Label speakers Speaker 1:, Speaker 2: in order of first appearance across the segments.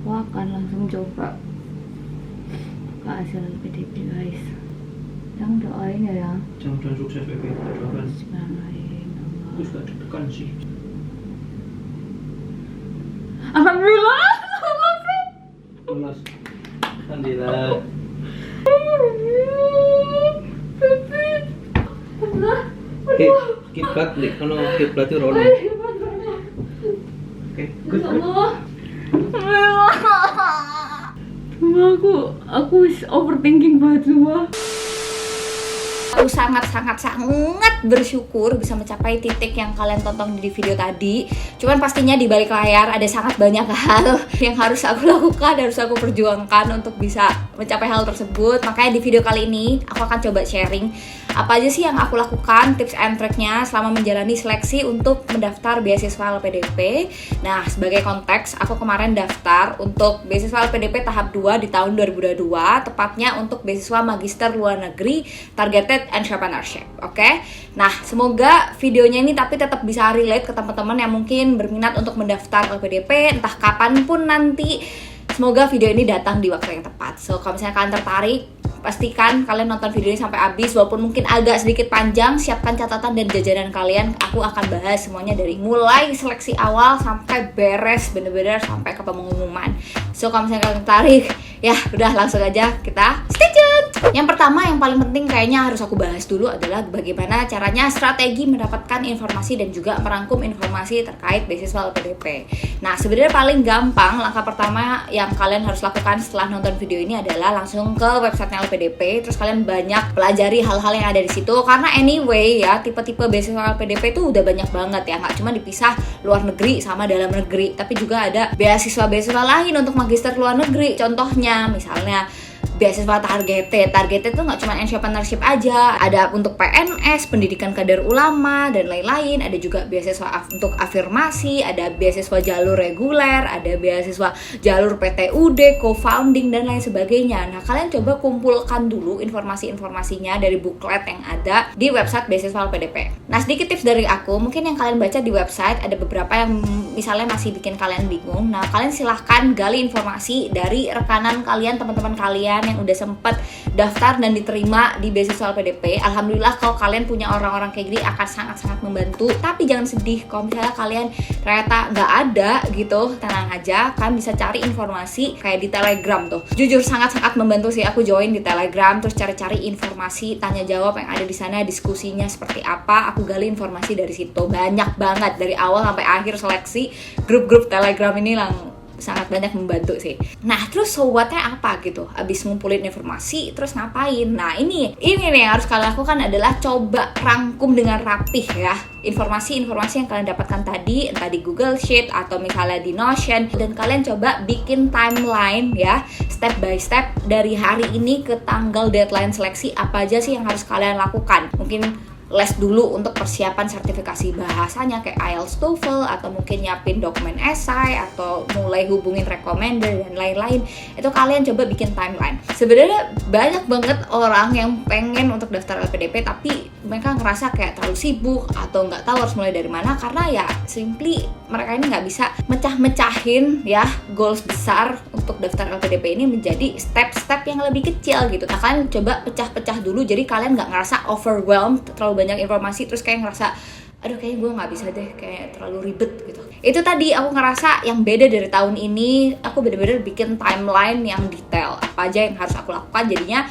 Speaker 1: Aku akan langsung coba ke hasil LPDP guys. Yang doain ya.
Speaker 2: Mudah-mudahan sukses Bebe. Doakan.
Speaker 1: Bismillahirrahmanirrahim.
Speaker 2: Aku juga deg-degan sih.
Speaker 1: Alhamdulillah.
Speaker 2: Lulus. Alhamdulillah. Kiblat nih, kalau kiblat itu rono. Oke, good.
Speaker 1: Aku overthinking banget semua.
Speaker 3: Aku sangat bersyukur bisa mencapai titik yang kalian tonton di video tadi. Cuman pastinya di balik layar ada sangat banyak hal yang harus aku lakukan, harus aku perjuangkan untuk bisa mencapai hal tersebut. Makanya di video kali ini aku akan coba sharing apa aja sih yang aku lakukan, tips and triknya selama menjalani seleksi untuk mendaftar beasiswa LPDP. Nah, sebagai konteks, aku kemarin daftar untuk beasiswa LPDP tahap 2 di tahun 2022, tepatnya untuk beasiswa magister luar negeri targeted entrepreneurship. Oke? Nah, semoga videonya ini tapi tetap bisa relate ke teman-teman yang mungkin berminat untuk mendaftar LPDP entah kapanpun nanti. Semoga video ini datang di waktu yang tepat. So, kalau misalnya kalian tertarik, pastikan kalian nonton video ini sampai habis. Walaupun mungkin agak sedikit panjang, siapkan catatan dan jajanan kalian. Aku akan bahas semuanya dari mulai seleksi awal sampai beres, bener-bener sampai ke pengumuman. So, kalau misalnya kalian tertarik, ya udah langsung aja kita stay tune. Yang pertama, yang paling penting kayaknya harus aku bahas dulu adalah bagaimana caranya strategi mendapatkan informasi dan juga merangkum informasi terkait beasiswa LPDP. Nah, sebenarnya paling gampang, langkah pertama yang kalian harus lakukan setelah nonton video ini adalah langsung ke websitenya LPDP. Terus kalian banyak pelajari hal-hal yang ada di situ. Karena anyway ya, tipe-tipe beasiswa LPDP itu udah banyak banget ya. Nggak cuma dipisah luar negeri sama dalam negeri, tapi juga ada beasiswa-beasiswa lain untuk magister luar negeri. Contohnya, misalnya beasiswa targeted itu nggak cuma entrepreneurship aja, ada untuk PNS, pendidikan kader ulama dan lain-lain. Ada juga beasiswa untuk afirmasi, ada beasiswa jalur reguler, ada beasiswa jalur PTUD, co-founding dan lain sebagainya. Nah, kalian coba kumpulkan dulu informasi-informasinya dari booklet yang ada di website beasiswa LPDP. Nah, sedikit tips dari aku, mungkin yang kalian baca di website ada beberapa yang misalnya masih bikin kalian bingung. Nah, kalian silahkan gali informasi dari rekanan kalian, teman-teman kalian yang udah sempet daftar dan diterima di beasiswa LPDP. Alhamdulillah kalau kalian punya orang-orang kayak gini akan sangat-sangat membantu. Tapi jangan sedih kalau misalnya kalian ternyata nggak ada gitu, tenang aja, kalian bisa cari informasi kayak di Telegram tuh. Jujur sangat-sangat membantu sih, aku join di Telegram terus cari-cari informasi, tanya jawab yang ada di sana, diskusinya seperti apa, aku gali informasi dari situ. Banyak banget dari awal sampai akhir seleksi, grup-grup Telegram ini sangat banyak membantu sih. Nah, terus so what-nya apa gitu? Abis ngumpulin informasi, terus ngapain? Nah, ini nih yang harus kalian lakukan adalah coba rangkum dengan rapih ya informasi-informasi yang kalian dapatkan tadi, entah di Google Sheet atau misalnya di Notion, dan kalian coba bikin timeline ya, step by step dari hari ini ke tanggal deadline seleksi, apa aja sih yang harus kalian lakukan. Mungkin les dulu untuk persiapan sertifikasi bahasanya kayak IELTS, TOEFL, atau mungkin nyiapin dokumen esai, atau mulai hubungin recommender dan lain-lain. Itu kalian coba bikin timeline. Sebenarnya banyak banget orang yang pengen untuk daftar LPDP tapi mereka ngerasa kayak terlalu sibuk atau nggak tahu harus mulai dari mana, karena ya simply mereka ini nggak bisa mecah-mecahin ya goals besar untuk daftar LPDP ini menjadi step-step yang lebih kecil gitu. Nah, kalian coba pecah-pecah dulu jadi kalian nggak ngerasa overwhelmed, terlalu banyak informasi terus kayak ngerasa aduh kayaknya gue nggak bisa deh, kayak terlalu ribet gitu. Itu tadi aku ngerasa yang beda dari tahun ini, aku bener-bener bikin timeline yang detail apa aja yang harus aku lakukan, jadinya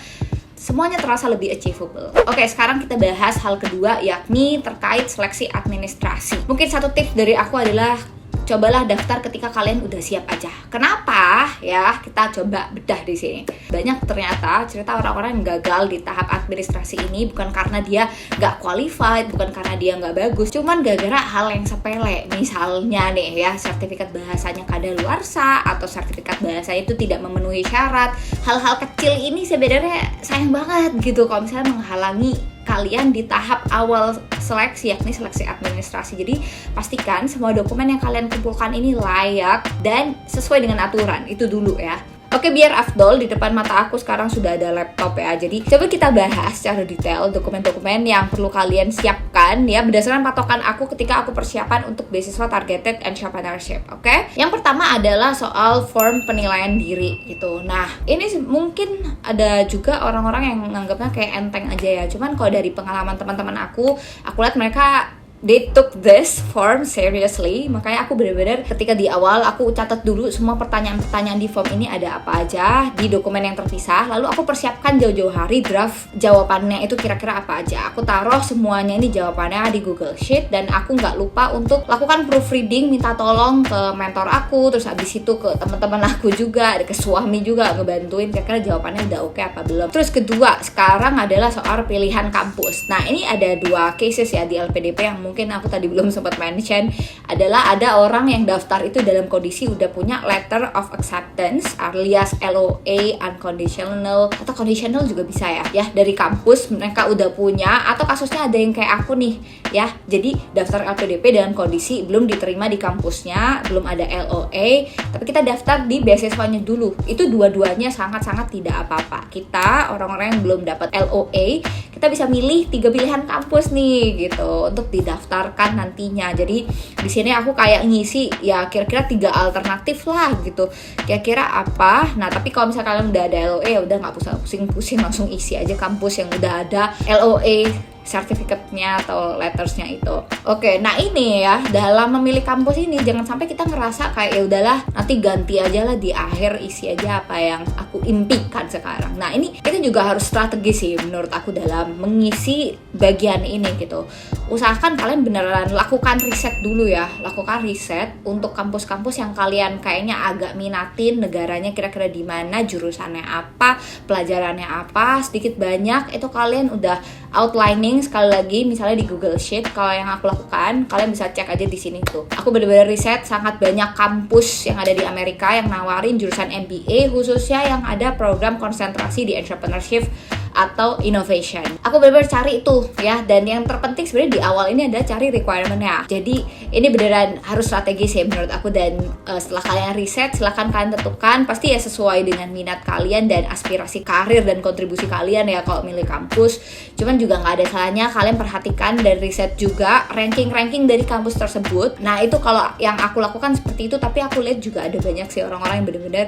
Speaker 3: semuanya terasa lebih achievable. Oke, sekarang kita bahas hal kedua, yakni terkait seleksi administrasi. Mungkin satu tips dari aku adalah cobalah daftar ketika kalian udah siap aja. Kenapa? Ya, kita coba bedah di sini. Banyak ternyata cerita orang-orang yang gagal di tahap administrasi ini bukan karena dia nggak qualified, bukan karena dia nggak bagus, cuman gara-gara hal yang sepele. Misalnya nih ya, sertifikat bahasanya kadaluarsa atau sertifikat bahasa itu tidak memenuhi syarat. Hal-hal kecil ini sebenarnya sayang banget gitu kalau misalnya menghalangi kalian di tahap awal seleksi, yakni seleksi administrasi. Jadi pastikan semua dokumen yang kalian kumpulkan ini layak dan sesuai dengan aturan, itu dulu ya. Oke, biar afdol, di depan mata aku sekarang sudah ada laptop ya. Jadi coba kita bahas secara detail dokumen-dokumen yang perlu kalian siapkan ya, berdasarkan patokan aku ketika aku persiapan untuk beasiswa targeted entrepreneurship. Oke, yang pertama adalah soal form penilaian diri gitu. Nah, ini mungkin ada juga orang-orang yang menganggapnya kayak enteng aja ya. Cuman kalau dari pengalaman teman-teman aku lihat mereka they took this form seriously. Makanya aku benar-benar ketika di awal aku catat dulu semua pertanyaan-pertanyaan di form ini ada apa aja di dokumen yang terpisah. Lalu aku persiapkan jauh-jauh hari draft jawabannya itu kira-kira apa aja. Aku taruh semuanya ini jawabannya di Google Sheet, dan aku nggak lupa untuk lakukan proofreading, minta tolong ke mentor aku, terus habis itu ke teman-teman aku juga, ke suami juga ngebantuin kira-kira jawabannya udah oke apa belum. Terus kedua sekarang adalah soal pilihan kampus. Nah, ini ada 2 cases ya di LPDP yang mungkin aku tadi belum sempat mention, adalah ada orang yang daftar itu dalam kondisi udah punya letter of acceptance alias LOA, unconditional atau conditional juga bisa ya dari kampus mereka udah punya, atau kasusnya ada yang kayak aku nih ya, jadi daftar LPDP dalam kondisi belum diterima di kampusnya, belum ada LOA, tapi kita daftar di beasiswanya dulu. Itu dua-duanya sangat-sangat tidak apa-apa. Kita orang-orang yang belum dapat LOA, kita bisa milih 3 pilihan kampus nih gitu untuk didaftarkan nantinya. Jadi di sini aku kayak ngisi ya kira-kira 3 alternatif lah gitu. Kira-kira apa? Nah, tapi kalau misalnya kalian udah ada LOA, ya udah nggak usah pusing-pusing, langsung isi aja kampus yang udah ada LOA sertifikatnya atau lettersnya itu. Oke, nah ini ya, dalam memilih kampus ini jangan sampai kita ngerasa kayak ya udahlah nanti ganti aja lah di akhir, isi aja apa yang aku impikan sekarang. Nah, ini kita juga harus strategi sih menurut aku dalam mengisi bagian ini gitu. Usahakan kalian beneran lakukan riset dulu ya, lakukan riset untuk kampus-kampus yang kalian kayaknya agak minatin, negaranya kira-kira di mana, jurusannya apa, pelajarannya apa, sedikit banyak itu kalian udah outlining sekali lagi misalnya di Google Sheet. Kalau yang aku lakukan, kalian bisa cek aja di sini tuh. Aku benar-benar riset sangat banyak kampus yang ada di Amerika yang nawarin jurusan MBA, khususnya yang ada program konsentrasi di entrepreneurship atau innovation. Aku benar-benar cari itu ya, dan yang terpenting sebenarnya di awal ini adalah cari requirement-nya. Jadi ini beneran harus strategis ya menurut aku, dan setelah kalian riset, silahkan kalian tentukan pasti ya sesuai dengan minat kalian dan aspirasi karir dan kontribusi kalian ya kalau milih kampus. Cuman juga nggak ada salahnya kalian perhatikan dan riset juga ranking-ranking dari kampus tersebut. Nah, itu kalau yang aku lakukan seperti itu, tapi aku lihat juga ada banyak sih orang-orang yang benar-benar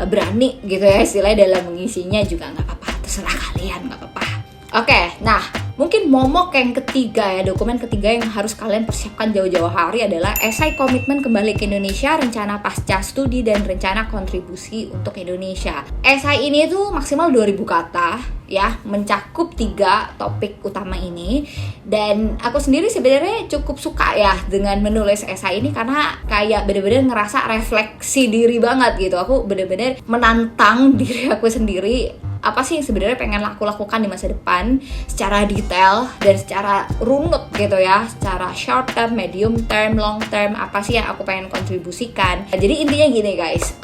Speaker 3: berani gitu ya istilahnya dalam mengisinya, juga nggak apa-apa, terserah kalian, nggak apa-apa. Oke, nah mungkin momok yang ketiga ya, dokumen ketiga yang harus kalian persiapkan jauh-jauh hari adalah esai komitmen kembali ke Indonesia, rencana pasca studi, dan rencana kontribusi untuk Indonesia. Esai ini tuh maksimal 2000 kata ya, mencakup 3 topik utama ini, dan aku sendiri sebenarnya cukup suka ya dengan menulis esai ini karena kayak bener-bener ngerasa refleksi diri banget gitu. Aku bener-bener menantang diri aku sendiri, apa sih yang sebenarnya pengen aku lakukan di masa depan secara detail dan secara runut gitu ya, secara short term, medium term, long term, apa sih yang aku pengen kontribusikan. Nah, jadi intinya gini guys,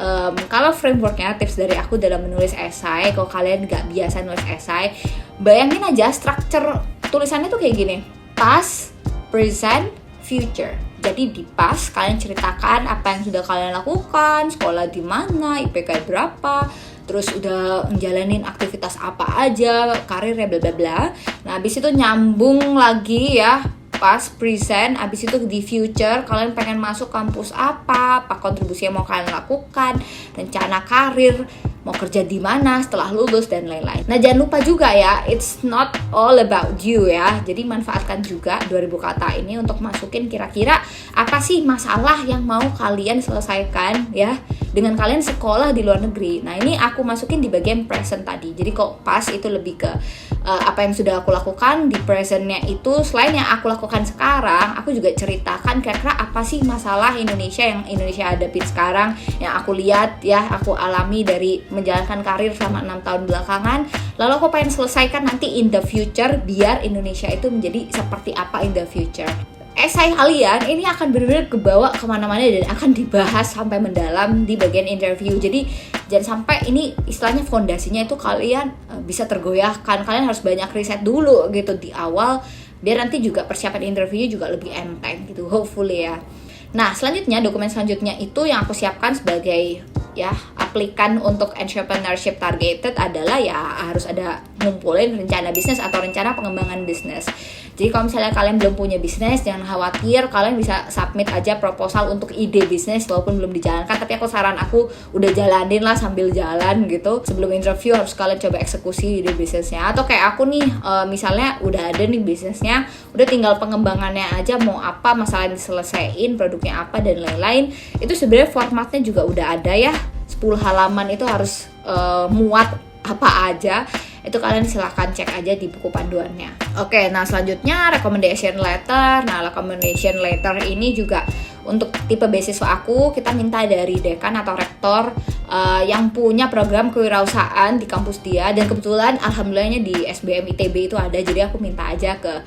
Speaker 3: kalau frameworknya, tips dari aku dalam menulis esai, kalau kalian nggak biasa nulis esai, bayangin aja structure tulisannya tuh kayak gini: past, present, future. Jadi di past kalian ceritakan apa yang sudah kalian lakukan, sekolah di mana, IPK berapa, terus udah menjalanin aktivitas apa aja, karirnya bla bla bla. Nah, habis itu nyambung lagi ya, past, present, habis itu di future kalian pengen masuk kampus apa kontribusi yang mau kalian lakukan, rencana karir, mau kerja di mana setelah lulus, dan lain-lain. Nah, jangan lupa juga ya, it's not all about you ya. Jadi manfaatkan juga 2000 kata ini untuk masukin kira-kira apa sih masalah yang mau kalian selesaikan ya dengan kalian sekolah di luar negeri. Nah, ini aku masukin di bagian present tadi. Jadi kok pas itu lebih ke apa yang sudah aku lakukan. Di presentnya itu selain yang aku lakukan sekarang, aku juga ceritakan kira-kira apa sih masalah Indonesia yang Indonesia hadapin sekarang, yang aku lihat ya, aku alami dari menjalankan karir selama 6 tahun belakangan. Lalu aku pengen selesaikan nanti in the future, biar Indonesia itu menjadi seperti apa in the future. Esai kalian ini akan benar-benar kebawa kemana-mana dan akan dibahas sampai mendalam di bagian interview. Jadi jangan sampai ini istilahnya fondasinya itu kalian bisa tergoyahkan. Kalian harus banyak riset dulu gitu di awal, biar nanti juga persiapan interview juga lebih enteng gitu, hopefully ya. Nah, selanjutnya dokumen selanjutnya itu yang aku siapkan sebagai ya aplikan untuk entrepreneurship targeted adalah ya harus ada ngumpulin rencana bisnis atau rencana pengembangan bisnis. Jadi kalau misalnya kalian belum punya bisnis, jangan khawatir, kalian bisa submit aja proposal untuk ide bisnis walaupun belum dijalankan. Tapi saran aku udah jalanin lah sambil jalan gitu. Sebelum interview harus kalian coba eksekusi ide bisnisnya. Atau kayak aku nih, misalnya udah ada nih bisnisnya, udah tinggal pengembangannya aja, mau apa, masalah diselesaiin, produknya apa dan lain-lain. Itu sebenarnya formatnya juga udah ada ya. 10 halaman itu harus muat apa aja. Itu kalian silahkan cek aja di buku panduannya. Oke, nah selanjutnya recommendation letter. Nah, recommendation letter ini juga untuk tipe beasiswa aku, kita minta dari dekan atau rektor yang punya program kewirausahaan di kampus dia. Dan kebetulan alhamdulillahnya di SBM ITB itu ada, jadi aku minta aja ke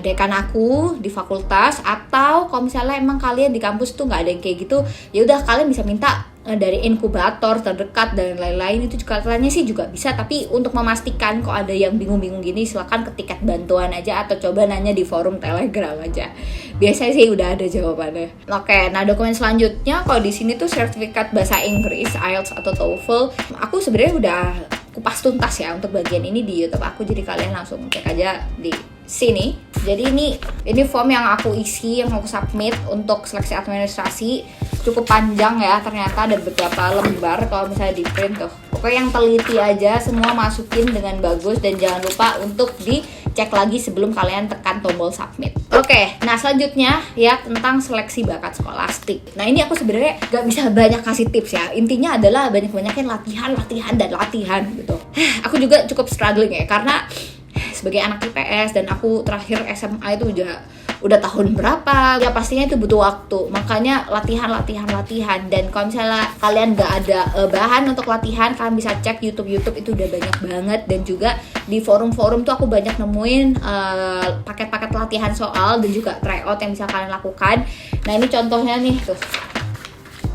Speaker 3: dekan aku di fakultas. Atau kalau misalnya emang kalian di kampus tuh nggak ada yang kayak gitu, ya udah kalian bisa minta dari inkubator terdekat dan lain-lain. Itu juga katanya sih juga bisa, tapi untuk memastikan kok ada yang bingung-bingung gini, silakan ketiket bantuan aja atau coba nanya di forum Telegram aja. Biasanya sih udah ada jawabannya. Oke, nah dokumen selanjutnya kalau di sini tuh sertifikat bahasa Inggris, IELTS atau TOEFL. Aku sebenarnya udah kupas tuntas ya untuk bagian ini di YouTube aku, jadi kalian langsung cek aja di sini. Jadi ini form yang aku isi, yang aku submit untuk seleksi administrasi. Cukup panjang ya ternyata, ada beberapa lembar kalau misalnya di print tuh. Pokoknya yang teliti aja, semua masukin dengan bagus dan jangan lupa untuk dicek lagi sebelum kalian tekan tombol submit. Oke, nah selanjutnya ya tentang seleksi bakat skolastik. Nah ini aku sebenarnya gak bisa banyak kasih tips ya. Intinya adalah banyak-banyakin latihan gitu. Aku juga cukup struggling ya, karena sebagai anak IPS dan aku terakhir SMA itu udah tahun berapa, ya pastinya itu butuh waktu. Makanya latihan. Dan kalau misalnya kalian gak ada bahan untuk latihan, kalian bisa cek YouTube itu udah banyak banget. Dan juga di forum-forum tuh aku banyak nemuin paket-paket latihan soal dan juga tryout yang bisa kalian lakukan. Nah ini contohnya nih tuh.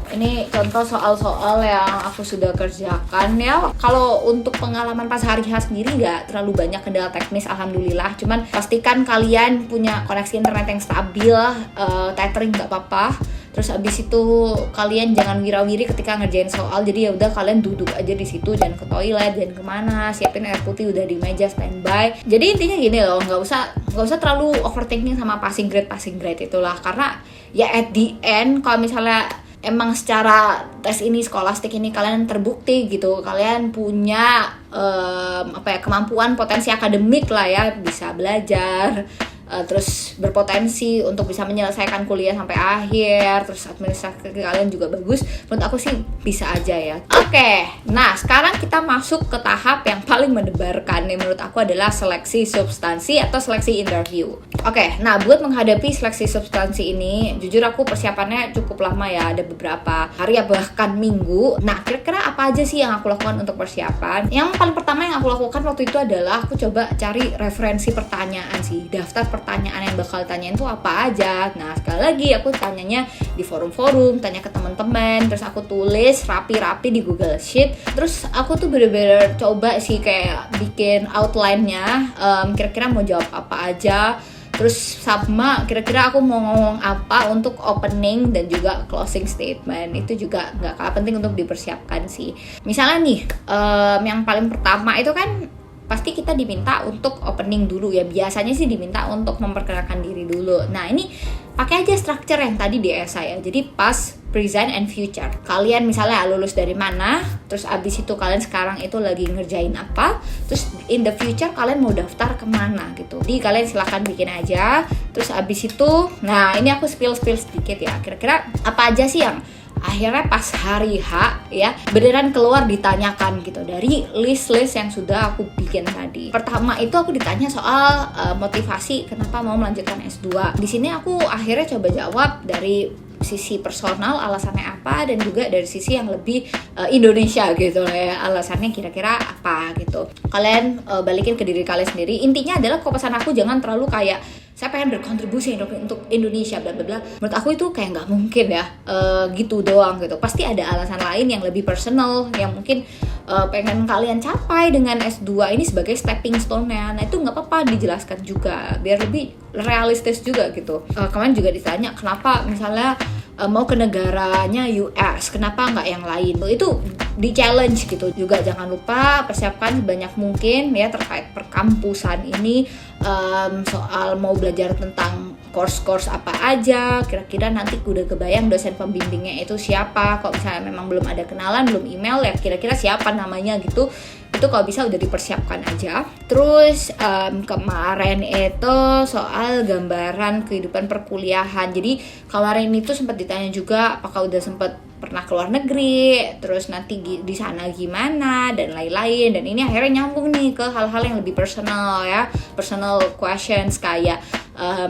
Speaker 3: Ini contoh soal-soal yang aku sudah kerjakan ya. Kalau untuk pengalaman pas hari H sendiri nggak terlalu banyak kendala teknis, alhamdulillah. Cuman pastikan kalian punya koneksi internet yang stabil, tethering nggak apa-apa. Terus abis itu kalian jangan wirawiri ketika ngerjain soal. Jadi ya udah kalian duduk aja di situ, jangan ke toilet, jangan kemana. Siapin air putih udah di meja standby. Jadi intinya gini loh, nggak usah terlalu overthinking sama passing grade itulah. Karena ya at the end kalau misalnya emang secara tes ini, skolastik ini kalian terbukti gitu, kalian punya kemampuan potensi akademik lah ya, bisa belajar, terus berpotensi untuk bisa menyelesaikan kuliah sampai akhir, terus administrasi kalian juga bagus, menurut aku sih bisa aja ya. Oke, nah sekarang kita masuk ke tahap yang paling mendebarkan nih menurut aku, adalah seleksi substansi atau seleksi interview. Oke, nah buat menghadapi seleksi substansi ini, jujur aku persiapannya cukup lama ya, ada beberapa hari ya bahkan minggu. Nah kira-kira apa aja sih yang aku lakukan untuk persiapan? Yang paling pertama yang aku lakukan waktu itu adalah aku coba cari referensi pertanyaan sih, daftar pertanyaan yang bakal tanyain tuh apa aja. Nah sekali lagi aku tanyanya di forum-forum, tanya ke teman-teman, terus aku tulis rapi-rapi di Google Sheet. Terus aku tuh bener-bener coba sih kayak bikin outline-nya, kira-kira mau jawab apa aja. Terus sama kira-kira aku mau ngomong apa untuk opening dan juga closing statement. Itu juga gak kalah penting untuk dipersiapkan sih. Misalnya nih, yang paling pertama itu kan pasti kita diminta untuk opening dulu ya. Biasanya sih diminta untuk memperkenalkan diri dulu. Nah ini pakai aja structure yang tadi di essay ya. Jadi past, present, and future. Kalian misalnya lulus dari mana, terus abis itu kalian sekarang itu lagi ngerjain apa, terus in the future kalian mau daftar kemana gitu. Jadi kalian silahkan bikin aja. Terus abis itu, nah ini aku spill sedikit ya. Kira-kira apa aja sih yang akhirnya pas hari H ya beneran keluar ditanyakan gitu dari list yang sudah aku bikin tadi. Pertama itu aku ditanya soal motivasi kenapa mau melanjutkan S2. Di sini aku akhirnya coba jawab dari sisi personal alasannya apa, dan juga dari sisi yang lebih Indonesia gitu ya, alasannya kira-kira apa gitu. Kalian balikin ke diri kalian sendiri. Intinya adalah pesan aku jangan terlalu kayak saya pengen berkontribusi untuk Indonesia bla bla bla. Menurut aku itu kayak nggak mungkin ya gitu doang gitu. Pasti ada alasan lain yang lebih personal yang mungkin pengen kalian capai dengan S2 ini sebagai stepping stone-nya. Nah itu nggak apa-apa dijelaskan juga biar lebih realistis juga gitu. Kalian juga ditanya kenapa misalnya mau ke negaranya US, kenapa nggak yang lain? Itu di challenge gitu. Juga jangan lupa persiapkan sebanyak mungkin ya terkait perkampusan ini, soal mau belajar tentang course apa aja, kira-kira nanti udah kebayang dosen pembimbingnya itu siapa. Kalau misalnya memang belum ada kenalan, belum email, ya kira-kira siapa namanya gitu. Itu kalau bisa udah dipersiapkan aja. Terus kemarin itu soal gambaran kehidupan perkuliahan. Jadi kemarin itu sempat ditanya juga apakah udah sempat pernah keluar negeri, terus nanti di sana gimana dan lain-lain. Dan ini akhirnya nyambung nih ke hal-hal yang lebih personal ya, personal questions kayak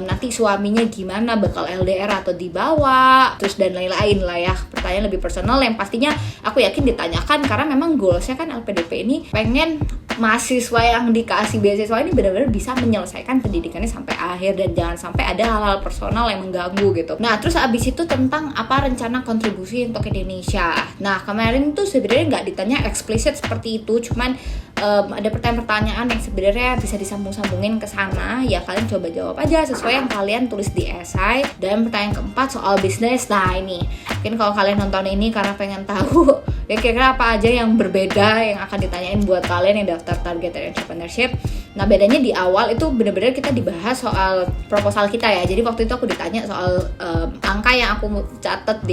Speaker 3: nanti suaminya gimana, bakal LDR atau dibawa, terus dan lain-lain lah ya. Pertanyaan lebih personal yang pastinya aku yakin ditanyakan karena memang goalsnya kan LPDP ini pengen mahasiswa yang dikasih beasiswa ini benar-benar bisa menyelesaikan pendidikannya sampai akhir dan jangan sampai ada hal-hal personal yang mengganggu gitu. Nah terus abis itu tentang apa rencana kontribusi untuk Indonesia. Nah kemarin tuh sebenarnya nggak ditanya eksplisit seperti itu, cuman ada pertanyaan-pertanyaan yang sebenarnya bisa disambung-sambungin ke sana. Ya kalian coba jawab aja sesuai yang kalian tulis di esai. Dan pertanyaan keempat soal bisnis. Nah ini mungkin kalau kalian nonton ini karena pengen tahu ya kira-kira apa aja yang berbeda yang akan ditanyain buat kalian yang daftar target entrepreneurship. Nah bedanya di awal itu benar-benar kita dibahas soal proposal kita ya. Jadi waktu itu aku ditanya soal angka yang aku catat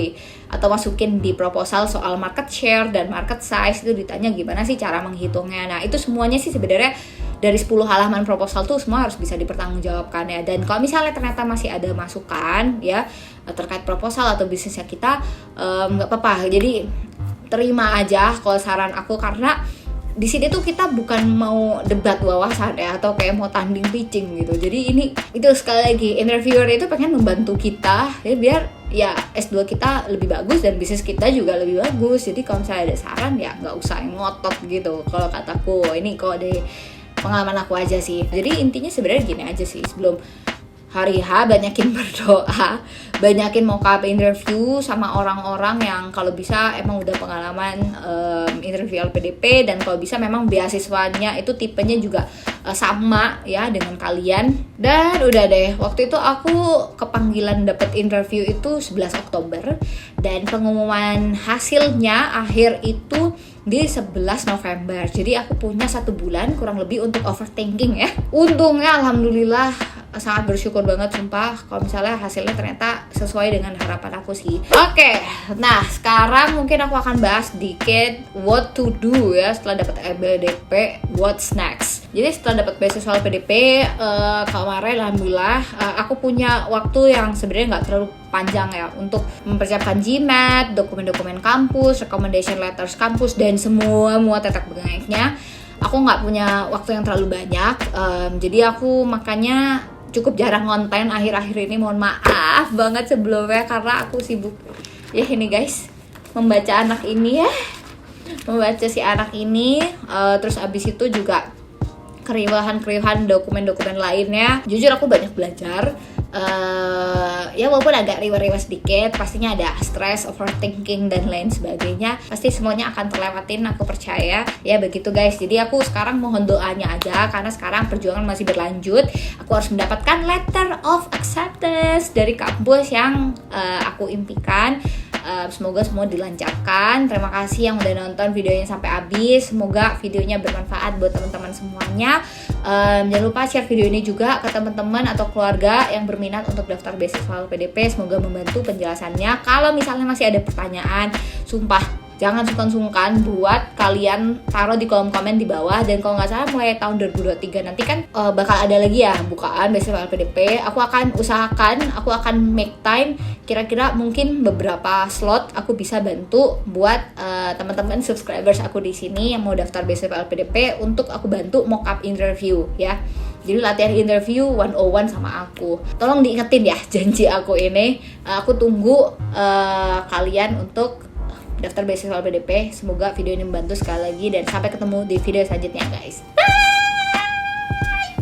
Speaker 3: atau masukin di proposal soal market share dan market size. Itu ditanya gimana sih cara menghitungnya. Nah itu semuanya sih sebenarnya dari 10 halaman proposal tuh semua harus bisa dipertanggungjawabkan ya. Dan kalau misalnya ternyata masih ada masukan ya terkait proposal atau bisnisnya kita, nggak apa-apa. Jadi terima aja kalau saran aku, karena di sini tuh kita bukan mau debat wawasan ya atau kayak mau tanding pitching gitu. Jadi ini itu sekali lagi interviewer itu pengen membantu kita ya biar ya S2 kita lebih bagus dan bisnis kita juga lebih bagus. Jadi kalau misalnya ada saran ya nggak usah ngotot gitu kalau kataku. Ini kok dari pengalaman aku aja sih. Jadi intinya sebenarnya gini aja sih, sebelum hari H banyakin berdoa, banyakin mock-up interview sama orang-orang yang kalau bisa emang udah pengalaman interview LPDP, dan kalau bisa memang beasiswanya itu tipenya juga sama ya dengan kalian. Dan udah deh, waktu itu aku kepanggilan dapet interview itu 11 Oktober dan pengumuman hasilnya akhir itu di 11 November. Jadi aku punya 1 bulan kurang lebih untuk overthinking ya. Untungnya alhamdulillah sangat bersyukur banget sumpah kalau misalnya hasilnya ternyata sesuai dengan harapan aku sih. Oke, nah sekarang mungkin aku akan bahas dikit what to do ya setelah dapat LPDP, what's next. Jadi setelah dapat beasiswa LPDP kemarin alhamdulillah aku punya waktu yang sebenarnya nggak terlalu panjang ya untuk mempersiapkan GMAT, dokumen-dokumen kampus, recommendation letters kampus, dan semua tetek bengeknya. Aku nggak punya waktu yang terlalu banyak, jadi aku makanya cukup jarang konten akhir-akhir ini. Mohon maaf banget sebelumnya karena aku sibuk ya ini guys, membaca anak ini ya, membaca si anak ini, terus abis itu juga keriuhan dokumen-dokumen lainnya. Jujur aku banyak belajar, ya walaupun agak riwa-riwa sedikit, pastinya ada stres, overthinking dan lain sebagainya. Pasti semuanya akan terlewatin, aku percaya. Ya begitu guys. Jadi aku sekarang mohon doanya aja karena sekarang perjuangan masih berlanjut. Aku harus mendapatkan letter of acceptance dari kampus yang aku impikan. Semoga semua dilancarkan. Terima kasih yang udah nonton videonya sampai habis. Semoga videonya bermanfaat buat teman-teman semuanya. Jangan lupa share video ini juga ke teman-teman atau keluarga yang berminat untuk daftar beasiswa LPDP. Semoga membantu penjelasannya. Kalau misalnya masih ada pertanyaan, sumpah jangan sungkan-sungkan buat kalian taruh di kolom komen di bawah. Dan kalau nggak salah mulai tahun 2023 nanti kan bakal ada lagi ya bukaan beasiswa LPDP. Aku akan usahakan, aku akan make time. Kira-kira mungkin beberapa slot aku bisa bantu buat teman-teman subscribers aku di sini yang mau daftar beasiswa LPDP untuk aku bantu mock up interview ya. Jadi latihan interview 101 sama aku. Tolong diingetin ya janji aku ini. Aku tunggu kalian untuk daftar beasiswa LPDP. Semoga video ini membantu sekali lagi dan sampai ketemu di video selanjutnya guys. Bye!